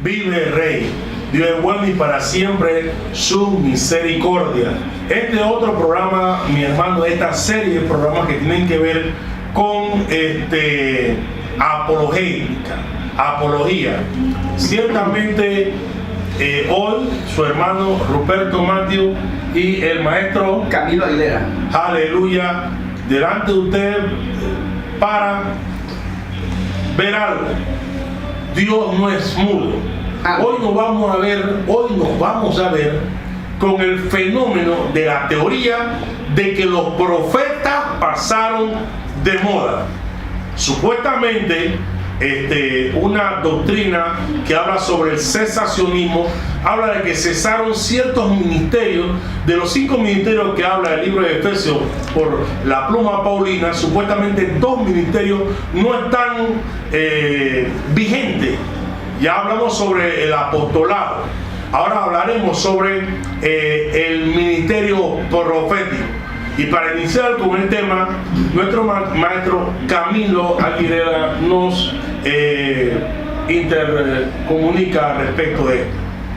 vive el Rey. Dios es bueno y para siempre su misericordia. Este es otro programa, mi hermano, de esta serie de programas que tienen que ver con apología. Ciertamente hoy su hermano Ruperto Matthew y el maestro Camilo Aguilera, aleluya, delante de usted para ver algo. Dios no es mudo. Hoy nos vamos a ver con el fenómeno de la teoría de que los profetas pasaron de moda. Supuestamente una doctrina que habla sobre el cesacionismo habla de que cesaron ciertos ministerios. De los 5 ministerios que habla el libro de Efesios por la pluma Paulina, supuestamente 2 ministerios no están vigentes. Ya hablamos sobre el apostolado, ahora hablaremos sobre el ministerio profético. Y para iniciar con el tema, nuestro maestro Camilo Aguilera nos intercomunica respecto de esto.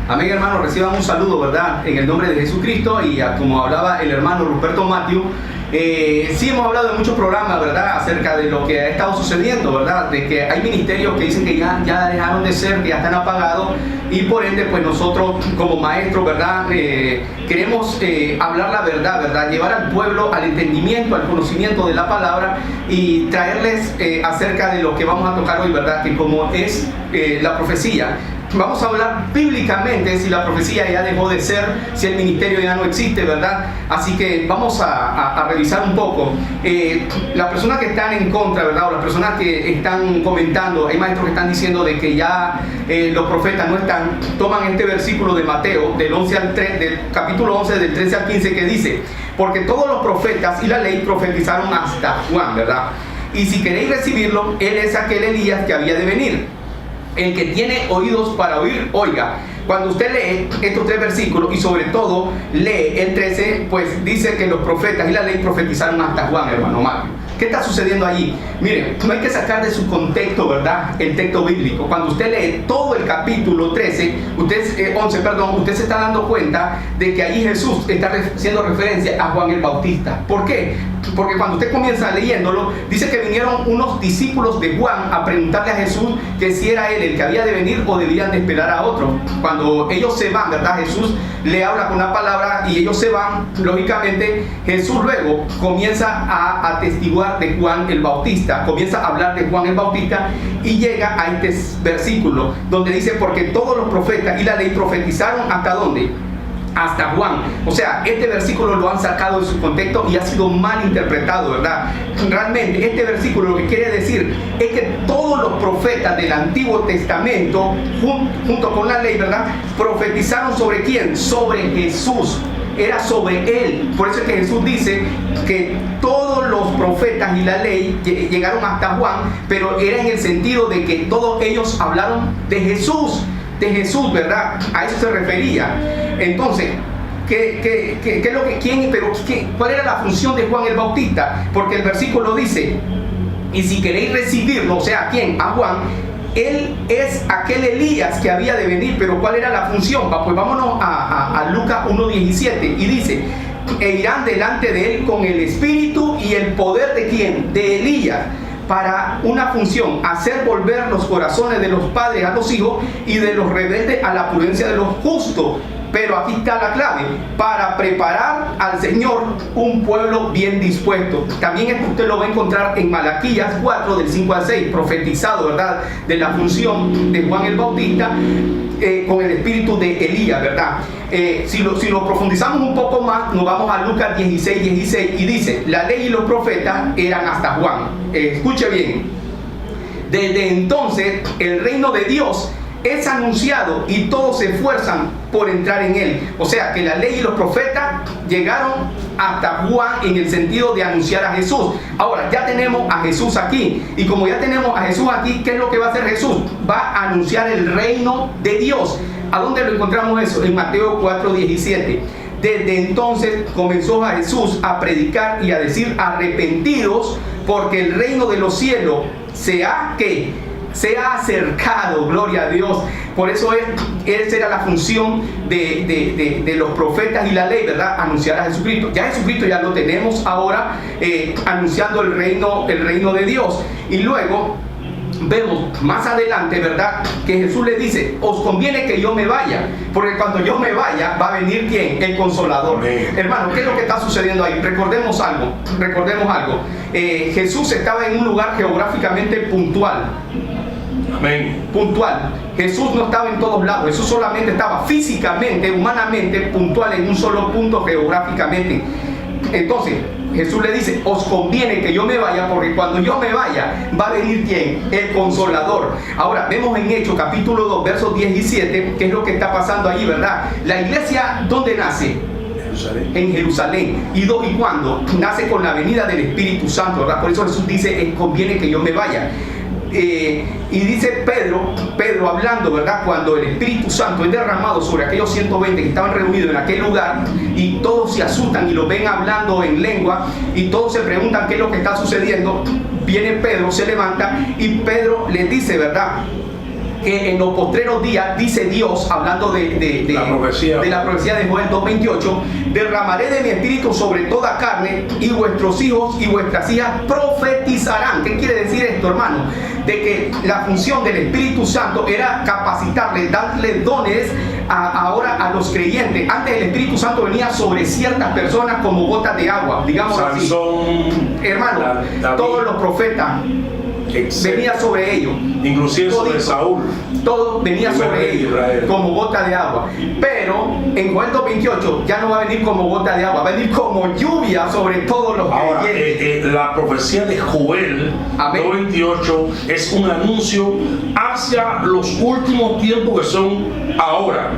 Amén, hermano, reciban un saludo, ¿verdad? En el nombre de Jesucristo, y como hablaba el hermano Ruperto Matthew, sí hemos hablado en muchos programas, ¿verdad?, acerca de lo que ha estado sucediendo, ¿verdad?, de que hay ministerios que dicen que ya dejaron de ser, que ya están apagados, y por ende, pues nosotros como maestros, ¿verdad?, queremos hablar la verdad, ¿verdad?, llevar al pueblo al entendimiento, al conocimiento de la palabra y traerles acerca de lo que vamos a tocar hoy, ¿verdad?, que como es la profecía. Vamos a hablar bíblicamente si la profecía ya dejó de ser, si el ministerio ya no existe, ¿verdad? Así que vamos a revisar un poco. Las personas que están en contra, ¿verdad?, o las personas que están comentando, hay maestros que están diciendo de que ya los profetas no están, toman este versículo de Mateo, del capítulo 11, del 13 al 15, que dice: porque todos los profetas y la ley profetizaron hasta Juan, ¿verdad? Y si queréis recibirlo, él es aquel Elías que había de venir. El que tiene oídos para oír, oiga. Cuando usted lee estos 3 versículos y sobre todo lee el 13, pues dice que los profetas y la ley profetizaron hasta Juan, hermano Mario. ¿Qué está sucediendo allí? Miren, no hay que sacar de su contexto, ¿verdad?, el texto bíblico. Cuando usted lee todo el capítulo 11, usted se está dando cuenta de que allí Jesús está haciendo referencia a Juan el Bautista. ¿Por qué? Porque cuando usted comienza leyéndolo, dice que vinieron unos discípulos de Juan a preguntarle a Jesús que si era él el que había de venir o debían de esperar a otro. Cuando ellos se van, ¿verdad?, Jesús le habla con una palabra y ellos se van. Lógicamente Jesús luego comienza a atestiguar de Juan el Bautista, comienza a hablar de Juan el Bautista y llega a este versículo donde dice: porque todos los profetas y la ley profetizaron ¿hasta dónde? Hasta Juan. O sea, este versículo lo han sacado de su contexto y ha sido mal interpretado, ¿verdad? Realmente este versículo lo que quiere decir es que todos los profetas del Antiguo Testamento junto con la ley, ¿verdad?, profetizaron ¿sobre quién? Sobre Jesús. Era sobre él. Por eso es que Jesús dice que todos los profetas y la ley llegaron hasta Juan, pero era en el sentido de que todos ellos hablaron de Jesús, ¿verdad? A eso se refería. Entonces, ¿cuál era la función de Juan el Bautista? Porque el versículo dice: y si queréis recibirlo, o sea, ¿a quién? A Juan. Él es aquel Elías que había de venir. Pero ¿cuál era la función? Pues vámonos a Lucas 1:17 y dice: e irán delante de él con el espíritu y el poder ¿de quién? De Elías, para una función: hacer volver los corazones de los padres a los hijos y de los rebeldes a la prudencia de los justos. Pero aquí está la clave: para preparar al Señor un pueblo bien dispuesto. También esto usted lo va a encontrar en Malaquías 4, del 5 al 6, profetizado, ¿verdad?, de la función de Juan el Bautista con el espíritu de Elías, ¿verdad? Si lo profundizamos un poco más, nos vamos a Lucas 16 y dice: la ley y los profetas eran hasta Juan. Escuche bien: desde entonces el reino de Dios es anunciado y todos se esfuerzan por entrar en él. O sea que la ley y los profetas llegaron hasta Juan en el sentido de anunciar a Jesús. Ahora ya tenemos a Jesús aquí, y como ya tenemos a Jesús aquí, ¿qué es lo que va a hacer Jesús? Va a anunciar el reino de Dios. ¿A dónde lo encontramos eso? En Mateo 4:17. Desde entonces comenzó a Jesús a predicar y a decir: arrepentidos, porque el reino de los cielos se ha se ha acercado, gloria a Dios. Por eso esa era la función de los profetas y la ley, ¿verdad? Anunciar a Jesucristo. Ya Jesucristo ya lo tenemos ahora anunciando el reino de Dios. Y luego vemos más adelante, ¿verdad?, que Jesús le dice: os conviene que yo me vaya, porque cuando yo me vaya va a venir ¿quién? El Consolador. Amén. Hermano, ¿qué es lo que está sucediendo ahí? Recordemos algo. Jesús estaba en un lugar geográficamente puntual. Amén. Puntual. Jesús no estaba en todos lados. Jesús solamente estaba físicamente, humanamente puntual en un solo punto geográficamente. Entonces Jesús le dice: os conviene que yo me vaya, porque cuando yo me vaya va a venir ¿quién? El Consolador. Ahora vemos en Hechos capítulo 2 versos 17 qué es lo que está pasando allí, ¿verdad? La iglesia, ¿dónde nace? Jerusalén. En Jerusalén. ¿Y cuándo? Nace con la venida del Espíritu Santo, ¿verdad? Por eso Jesús dice: conviene que yo me vaya. Y dice Pedro hablando, ¿verdad? Cuando el Espíritu Santo es derramado sobre aquellos 120 que estaban reunidos en aquel lugar, y todos se asustan y lo ven hablando en lengua, y todos se preguntan qué es lo que está sucediendo. Viene Pedro, se levanta, y Pedro les dice, ¿verdad?, que en los postreros días, dice Dios, hablando de la profecía de Joel 2:28, derramaré de mi espíritu sobre toda carne, y vuestros hijos y vuestras hijas profetizarán. ¿Qué quiere decir esto, hermano? De que la función del Espíritu Santo era capacitarles, darles dones ahora a los creyentes. Antes el Espíritu Santo venía sobre ciertas personas como gotas de agua, digamos así. Hermano, todos los profetas venía sobre ellos, inclusive sobre Saúl, todo venía sobre ellos como gota de agua. Pero en Joel 2:28 ya no va a venir como gota de agua, va a venir como lluvia sobre todos los creyentes. La profecía de Joel 2:28 es un anuncio hacia los últimos tiempos, que son ahora,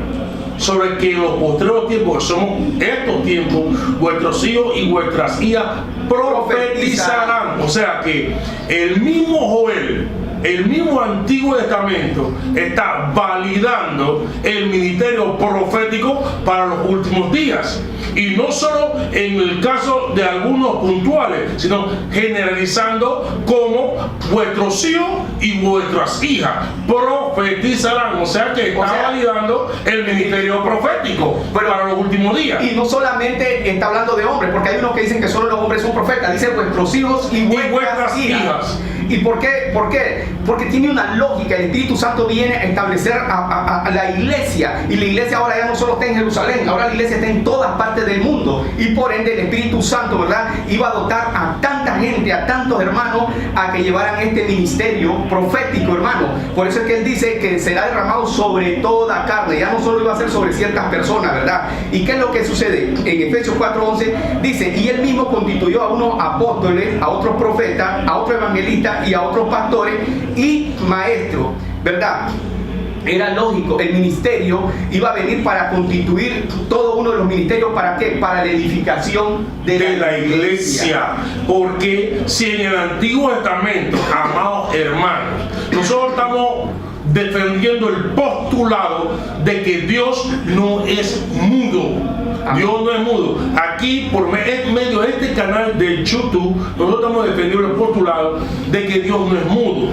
sobre que los postreros tiempos, que somos estos tiempos, vuestros hijos y vuestras hijas profetizarán. O sea que el mismo Joel, el mismo Antiguo Testamento, está validando el ministerio profético para los últimos días. Y no solo en el caso de algunos puntuales, sino generalizando como vuestros hijos y vuestras hijas profetizarán. O sea que está validando el ministerio profético para los últimos días. Y no solamente está hablando de hombres, porque hay unos que dicen que solo los hombres son profetas. Dice vuestros hijos y vuestras hijas. ¿Y por qué? Porque tiene una lógica. El Espíritu Santo viene a establecer a la iglesia, y la iglesia ahora ya no solo está en Jerusalén, ahora la iglesia está en todas partes del mundo, y por ende el Espíritu Santo, ¿verdad?, iba a dotar a tanta gente, a tantos hermanos, a que llevaran este ministerio profético, hermano. Por eso es que él dice que será derramado sobre toda carne. Ya no solo iba a ser sobre ciertas personas, ¿verdad? ¿Y qué es lo que sucede? En Efesios 4:11 dice: y él mismo constituyó a unos apóstoles, a otros profetas, a otros evangelistas y a otros pastores y maestros, ¿verdad? Era lógico, el ministerio iba a venir para constituir todo uno de los ministerios. ¿Para qué? Para la edificación de la iglesia. Porque si en el Antiguo Testamento, amados hermanos, nosotros estamos defendiendo el postulado de que Dios no es mudo. Dios no es mudo. Aquí, por medio de este canal de YouTube, nosotros estamos defendiendo el postulado de que Dios no es mudo.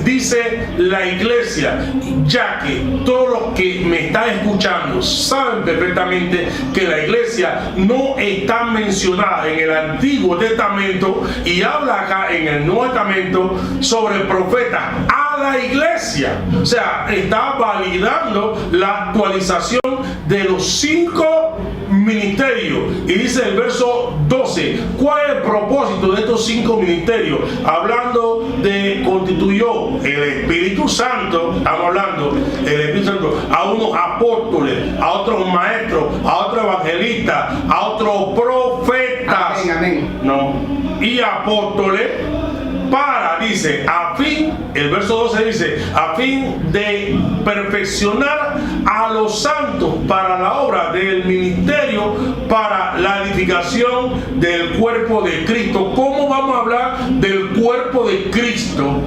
Dice la iglesia, ya que todos los que me están escuchando saben perfectamente que la iglesia no está mencionada en el Antiguo Testamento, y habla acá en el Nuevo Testamento sobre profetas a la iglesia. O sea, está validando la actualización de los 5 ministerios. Y dice el verso 12, ¿cuál es el propósito de estos 5 ministerios? Hablando de constituyó el Espíritu Santo, estamos hablando del Espíritu Santo, a unos apóstoles, a otros maestros, a otros evangelistas, a otros profetas. Amén, amén. No, y apóstoles para, dice, a fin, el verso 12 dice, a fin de perfeccionar a los santos para la obra del ministerio, para la edificación del cuerpo de Cristo. ¿Cómo vamos a hablar del cuerpo de Cristo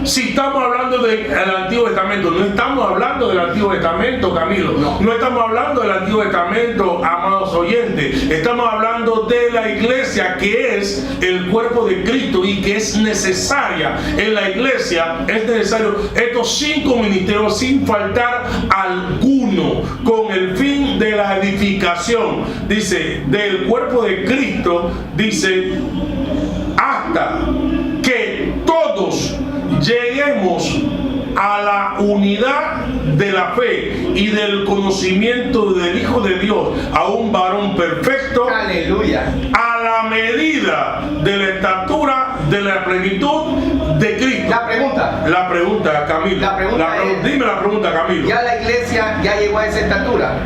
Si estamos hablando del Antiguo Testamento, no estamos hablando del Antiguo Testamento, Camilo. No estamos hablando del Antiguo Testamento, amados oyentes. Estamos hablando de la iglesia, que es el cuerpo de Cristo y que es necesaria. En la iglesia es necesario estos 5 ministerios sin faltar alguno, con el fin de la edificación, dice, del cuerpo de Cristo, dice, hasta que todos lleguemos a la unidad de la fe y del conocimiento del Hijo de Dios, a un varón perfecto, aleluya, a la medida de la estatura de la plenitud de Cristo. La pregunta, Camilo. Dime la pregunta, Camilo. ¿Ya la iglesia ya llegó a esa estatura?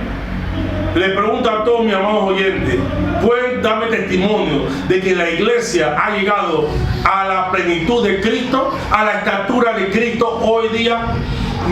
Le pregunto a todos mis amados oyentes, ¿pueden darme testimonio de que la iglesia ha llegado a la plenitud de Cristo, a la estatura de Cristo hoy día?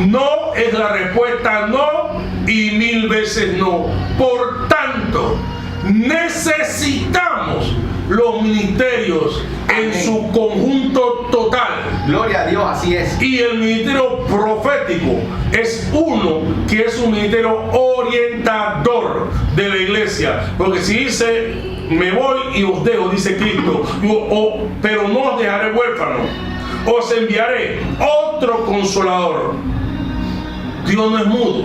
No es la respuesta, no, y 1000 veces no. Por tanto, necesitamos los ministerios en su conjunto total. Gloria a Dios, así es. Y el ministerio profético es uno que es un ministerio orientador de la iglesia. Porque si dice, me voy y os dejo, dice Cristo, pero no os dejaré huérfanos, os enviaré otro consolador. Dios no es mudo.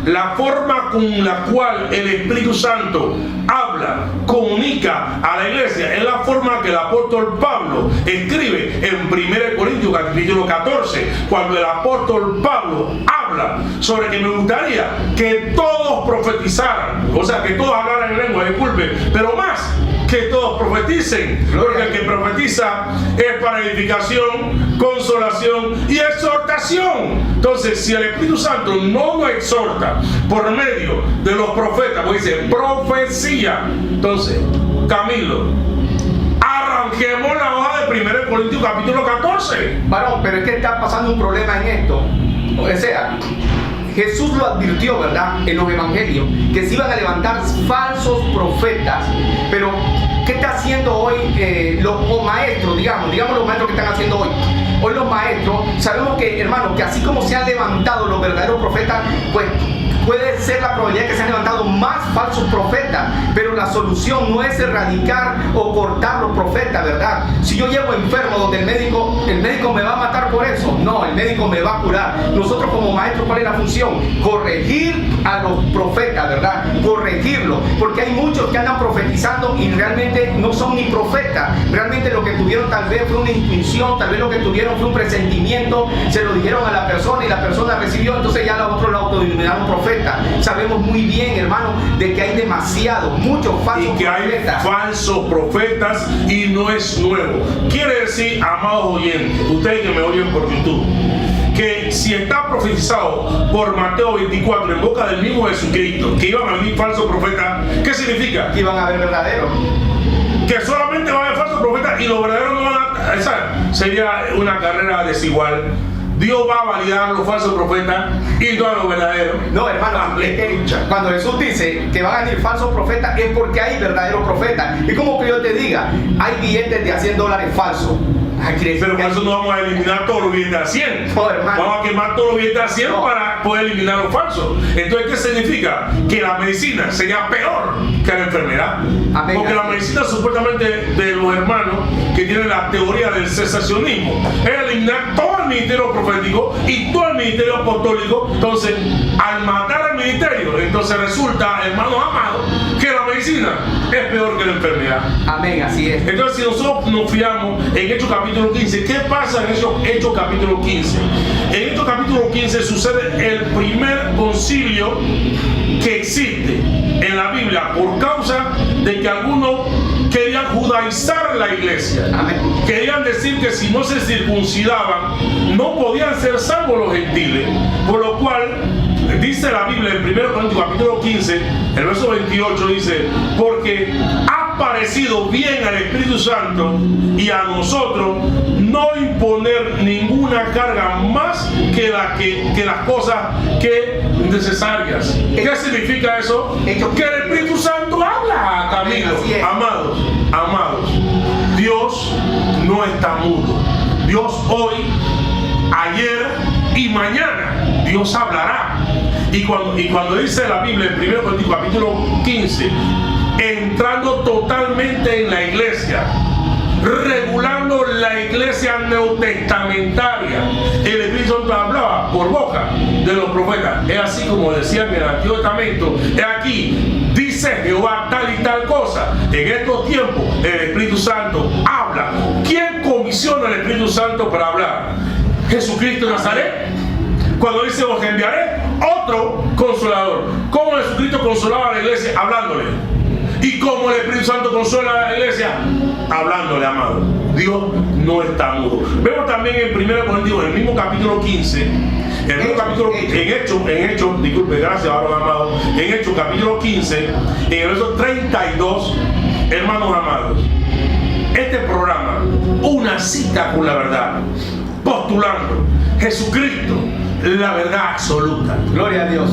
La forma con la cual el Espíritu Santo habla, comunica a la iglesia, es la forma que el apóstol Pablo escribe en 1 Corintios capítulo 14, cuando el apóstol Pablo habla sobre que me gustaría que todos profetizaran, o sea, que todos hablaran en lengua, disculpe, pero más que todos profeticen, porque el que profetiza es para edificación, consolación y exhortación. Entonces, si el Espíritu Santo no nos exhorta por medio de los profetas, pues dice profecía, entonces, Camilo, arranquemos la hoja de 1 Corintios capítulo 14. Varón, pero es que está pasando un problema en esto. O sea, Jesús lo advirtió, ¿verdad?, en los evangelios, que se iban a levantar falsos profetas. Pero, ¿qué está haciendo hoy los maestros, digamos los maestros que están haciendo hoy? Hoy los maestros, sabemos que, hermanos, que así como se han levantado los verdaderos profetas, pues puede ser la probabilidad que se han levantado más falsos profetas, pero la solución no es erradicar o cortar los profetas, ¿verdad? Si yo llego enfermo donde el médico me va a matar por eso, no, el médico me va a curar. Nosotros como maestros, ¿cuál es la función? Corregir a los profetas, ¿verdad? Corregirlos, porque hay muchos que andan profetizando y realmente no son ni profetas. Realmente lo que tuvieron tal vez fue una intuición, tal vez lo que tuvieron fue un presentimiento, se lo dijeron a la persona y la persona recibió, entonces ya los otros lo autodenominaron profeta. Sabemos muy bien, hermano, de que hay muchos falsos y que profetas. Hay falsos profetas y no es nuevo. Quiere decir, amados oyentes, ustedes que me oyen por YouTube, que si está profetizado por Mateo 24 en boca del mismo Jesucristo que iban a venir falsos profetas, ¿qué significa? Que iban a haber verdaderos. Que solamente va a haber falsos profetas y los verdaderos no van a... Esa sería una carrera desigual. Dios va a validar los falsos profetas y no a los verdaderos. No, hermano, es que cuando Jesús dice que van a venir falsos profetas es porque hay verdaderos profetas. Y como que yo te diga, hay billetes de $100 falsos. Pero por eso no vamos a eliminar todos los billetes a 100. No, vamos a quemar todos los billetes a 100 para poder eliminar los falsos. Entonces, ¿qué significa? Que la medicina sería peor que la enfermedad. Amén. Porque la medicina supuestamente de los hermanos que tienen la teoría del cesacionismo es eliminar todo el ministerio profético y todo el ministerio apostólico. Entonces, al matar al ministerio, entonces resulta, hermanos amados, que la medicina es peor que la enfermedad. Amén, así es. Entonces, si nosotros nos fiamos en Hechos capítulo 15, ¿qué pasa en Hechos capítulo 15? En Hechos capítulo 15 sucede el primer concilio que existe en la Biblia por causa de que algunos querían judaizar la iglesia. Amén. Querían decir que si no se circuncidaban no podían ser salvos los gentiles, por lo cual dice la Biblia en 1 Corintios capítulo 15, el verso 28 dice, porque ha parecido bien al Espíritu Santo y a nosotros no imponer ninguna carga más que las cosas que necesarias. ¿Qué significa eso? Que el Espíritu Santo habla, Camilo. Amados, Dios no está mudo. Dios hoy ayer y mañana. Dios hablará. Y cuando dice la Biblia en 1 Corintios capítulo 15, entrando totalmente en la iglesia, regulando la iglesia neotestamentaria, el Espíritu Santo hablaba por boca de los profetas. Es así como decían en el Antiguo Testamento: es aquí, dice Jehová tal y tal cosa. En estos tiempos el Espíritu Santo habla. ¿Quién comisiona al Espíritu Santo para hablar? Jesucristo de Nazaret. Cuando dice: os enviaré otro consolador. ¿Cómo Jesucristo consolaba a la iglesia? Hablándole. ¿Y cómo el Espíritu Santo consuela a la iglesia? Hablándole, amado. Dios no está mudo. Vemos también en 1 Corintios, en el mismo capítulo 15, en el mismo capítulo, en Hechos, disculpe, gracias, varón amado, en Hechos capítulo 15, en el verso 32, hermanos amados, este programa, una cita con la verdad, postulando Jesucristo, la verdad absoluta. Gloria a Dios.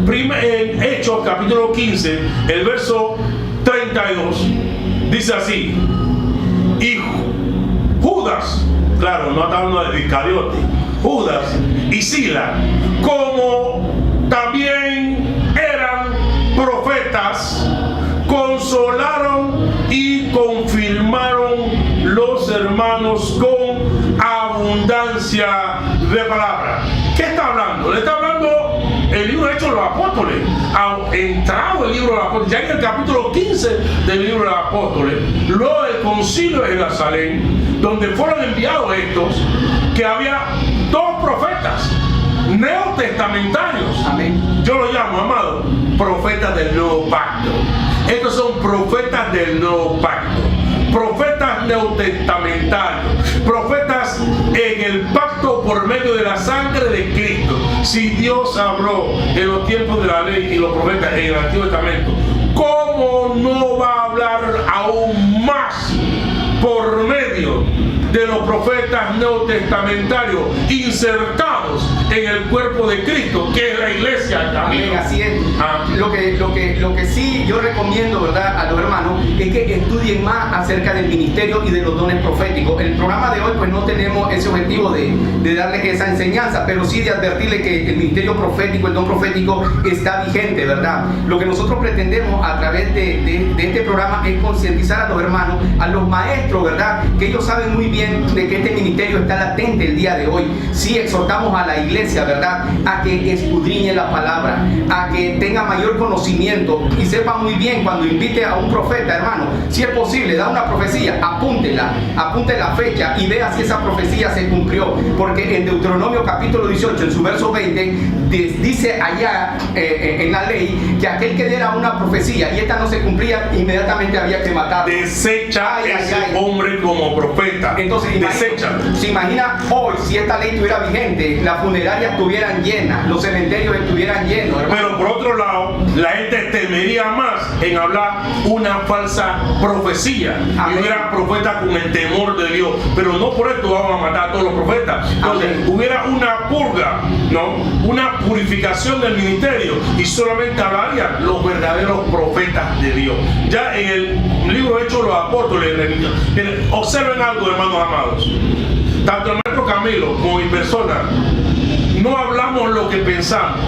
En Hechos capítulo 15, el verso 32, dice así: y Judas, claro, no está hablando de Iscariote, Judas y Sila, como también eran profetas, consolaron y confirmaron los hermanos con abundancia de palabras. ¿Qué está hablando? Le está hablando el libro de Hechos de los Apóstoles. Entrado el libro de los Apóstoles, ya en el capítulo 15 del libro de los Apóstoles, luego del concilio de Jerusalén, donde fueron enviados estos, que había dos profetas neotestamentarios. Amén. Yo lo llamo, amado, profetas del nuevo pacto. Estos son profetas del nuevo pacto, profetas neotestamentarios, profetas en el pacto por medio de la sangre de Cristo. Si Dios habló en los tiempos de la ley y los profetas en el Antiguo Testamento, ¿cómo no va a hablar aún más por medio de los profetas neotestamentarios insertados en el cuerpo de Cristo, que es la iglesia también? Amén, así es. Lo que sí yo recomiendo, ¿verdad?, a los hermanos, es que estudien más acerca del ministerio y de los dones proféticos. En el programa de hoy pues no tenemos ese objetivo de darles esa enseñanza, pero sí de advertirles que el ministerio profético, el don profético está vigente, ¿verdad? Lo que nosotros pretendemos a través de este programa es concientizar a los hermanos, a los maestros, ¿verdad?, que ellos saben muy bien de que este ministerio está latente el día de hoy. Sí exhortamos a la iglesia, ¿verdad?, a que escudriñe la palabra, a que tenga mayor conocimiento y sepa muy bien cuando invite a un profeta, hermano, si es posible, da una profecía, apúntela, apunte la fecha y vea si esa profecía se cumplió, porque en Deuteronomio capítulo 18, en su verso 20, dice allá en la ley que aquel que diera una profecía y esta no se cumplía, inmediatamente había que matarlo. Desecha ese hombre como profeta. Entonces, se imagina hoy, si esta ley estuviera vigente, las funerarias estuvieran llenas, los cementerios estuvieran llenos, hermano. Pero por otro lado, la gente temería más en hablar una falsa profecía. Amén. Y hubiera profetas con el temor de Dios. Pero no por esto vamos a matar a todos los profetas. Entonces, hubiera una purga, ¿no?, una purificación del ministerio, y solamente hablarían los verdaderos profetas de Dios. Ya en el libro Hechos de los Apóstoles, observen algo, hermanos amados. Tanto el maestro Camilo como mi persona no hablamos lo que pensamos,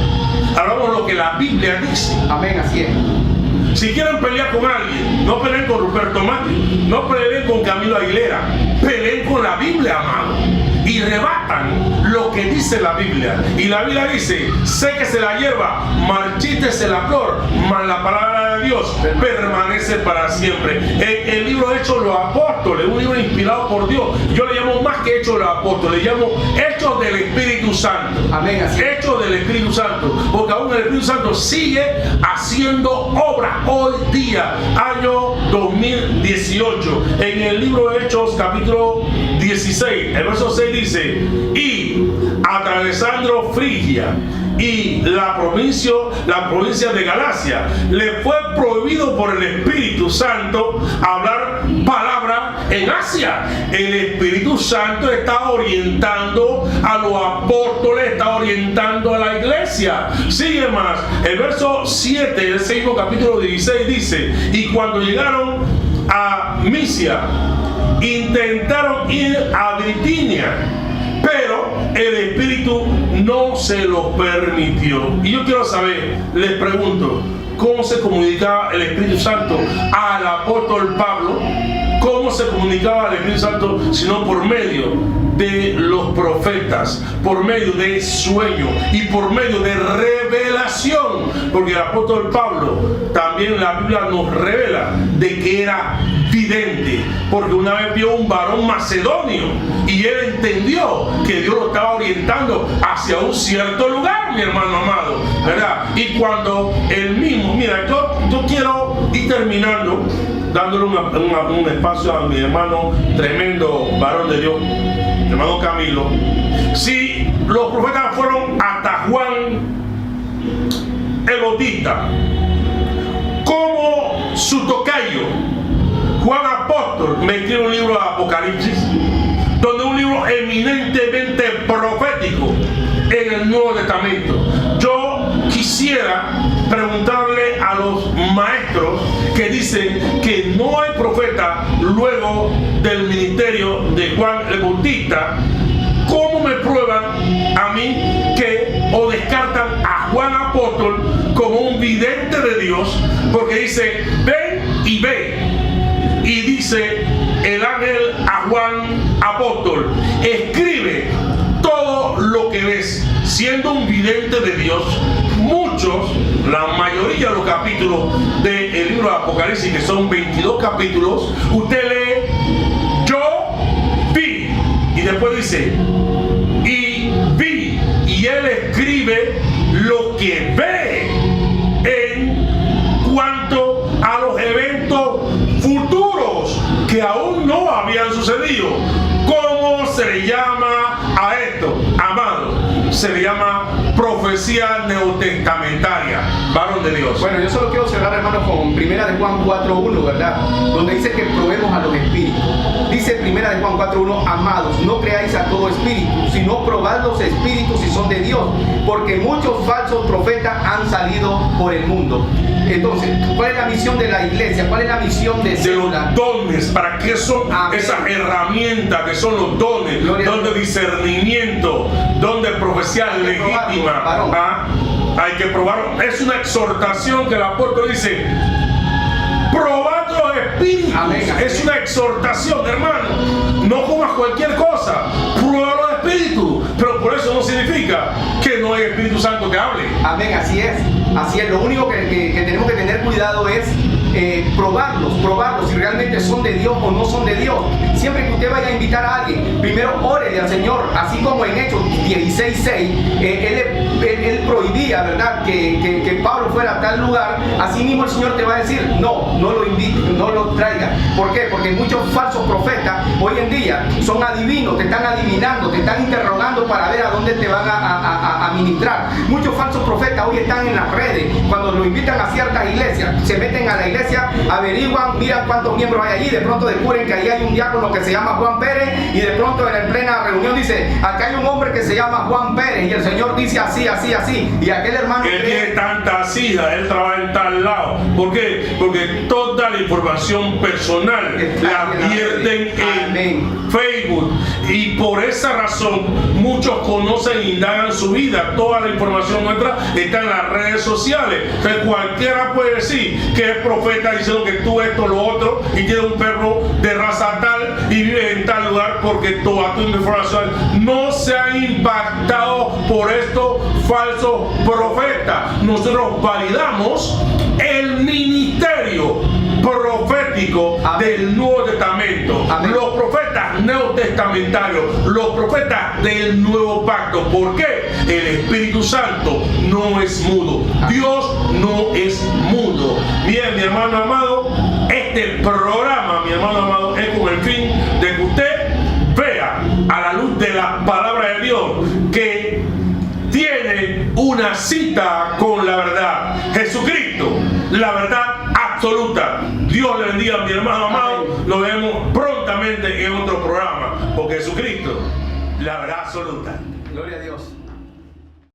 hablamos lo que la Biblia dice. Amén, así es. Si quieren pelear con alguien, no peleen con Ruperto Matthew, no peleen con Camilo Aguilera, peleen con la Biblia, amado, y rebatan lo que dice la Biblia. Y la Biblia dice: séquese la hierba, marchítese la flor, mas la palabra de Dios permanece para siempre. En el libro de Hechos de los Apóstoles, un libro inspirado por Dios, yo le llamo más que Hechos de los Apóstoles, le llamo Hechos del Espíritu Santo. Amén, así es. Hechos del Espíritu Santo, porque aún el Espíritu Santo sigue haciendo obra hoy día, año 2018. En el libro de Hechos capítulo 16, el verso 6 dice: y atravesando Frigia y la provincia de Galacia, le fue prohibido por el Espíritu Santo hablar palabra en Asia. El Espíritu Santo está orientando a los apóstoles, está orientando a la iglesia. Sigue más, el verso 7 del mismo capítulo 16 dice: y cuando llegaron a Misia, intentaron ir a Bitinia, pero el Espíritu no se lo permitió. Y yo quiero saber, les pregunto, ¿cómo se comunicaba el Espíritu Santo al apóstol Pablo? ¿Cómo se comunicaba el Espíritu Santo sino por medio de los profetas, por medio de sueño y por medio de revelación? Porque el apóstol Pablo también, la Biblia nos revela de que era vidente, porque una vez vio un varón macedonio y él entendió que Dios lo estaba orientando hacia un cierto lugar, mi hermano amado, ¿verdad? Y cuando él mismo, mira, yo quiero ir terminando dándole un espacio a mi hermano, tremendo varón de Dios, mi hermano Camilo. Si los profetas fueron hasta Juan el Bautista, como su tocayo Juan Apóstol me escribe un libro de Apocalipsis, donde un libro eminentemente profético en el Nuevo Testamento. Yo quisiera preguntarle a los maestros que dicen que no hay profeta luego del ministerio de Juan el Bautista, ¿cómo me prueban a mí que o descartan a Juan Apóstol como un vidente de Dios? Porque dice, ven y ve. Y dice el ángel a Juan Apóstol, escribe todo lo que ves, siendo un vidente de Dios. Muchos, la mayoría de los capítulos del libro de Apocalipsis, que son 22 capítulos, usted lee, yo vi, y después dice, y vi, y él escribe lo que ve en cuanto a los eventos futuros que aún no habían sucedido. ¿Cómo se le llama a esto, amado? Se le llama profecía neotestamentaria, varón de Dios. Bueno, yo solo quiero cerrar, hermano, con Primera de Juan 4.1, ¿verdad? Donde dice que probemos a los espíritus. Dice Primera de Juan 4.1, amados, no creáis a todo espíritu, sino probad los espíritus si son de Dios, porque muchos falsos profetas han salido por el mundo. Entonces, ¿cuál es la misión de la iglesia? ¿Cuál es la misión de los dones? ¿Para qué son esas herramientas que son los dones? Don de discernimiento, don de profecía legítima. Hay que probarlo. Es una exhortación que el apóstol dice, probad los espíritus. Amén. Es una exhortación, hermano. No comas cualquier cosa, prueba los espíritus. Pero por eso no significa que no hay Espíritu Santo que hable. Amén, así es. Así es, lo único que tenemos que tener cuidado es probarlos si realmente son de Dios o no son de Dios. Siempre que usted vaya a invitar a alguien, primero órele al Señor, así como en Hechos 16:6, él prohibía, ¿verdad?, que Pablo fuera a tal lugar. Así mismo el Señor te va a decir, no lo invite, no lo traiga. ¿Por qué? Porque muchos falsos profetas hoy en día son adivinos, te están adivinando, te están interrogando para ver a dónde te van a ministrar. Muchos falsos profetas hoy están en las redes. Cuando lo invitan a ciertas iglesias, se meten a la iglesia, averiguan, miran cuántos miembros hay allí, de pronto descubren que ahí hay un diácono que se llama Juan Pérez, y de pronto en plena reunión dice, acá hay un hombre que se llama Juan Pérez, y el Señor dice así, y aquel hermano él tiene tantas hijas, él trabaja en tal lado. ¿Por qué? Porque toda la información personal la vierten en Facebook, y por esa razón muchos conocen e indagan su vida. Toda la información nuestra está en las redes sociales. Entonces cualquiera puede decir que es profeta diciendo que tú esto, lo otro, y tiene un perro de raza tal y vive en tal lugar, porque toda tu información no se ha impactado por estos falsos profetas. Nosotros validamos el ministerio profético del Nuevo Testamento. Amén. Los profetas neotestamentarios, los profetas del Nuevo Pacto. ¿Por qué? El Espíritu Santo no es mudo. Dios no es mudo. Bien, mi hermano amado, este programa, mi hermano amado, es con el fin de que usted vea a la luz de la palabra de Dios que tiene una cita con la verdad. Jesucristo, la verdad absoluta. Dios le bendiga, mi hermano amado. Lo vemos prontamente en otro programa, porque Jesucristo, la verdad absoluta.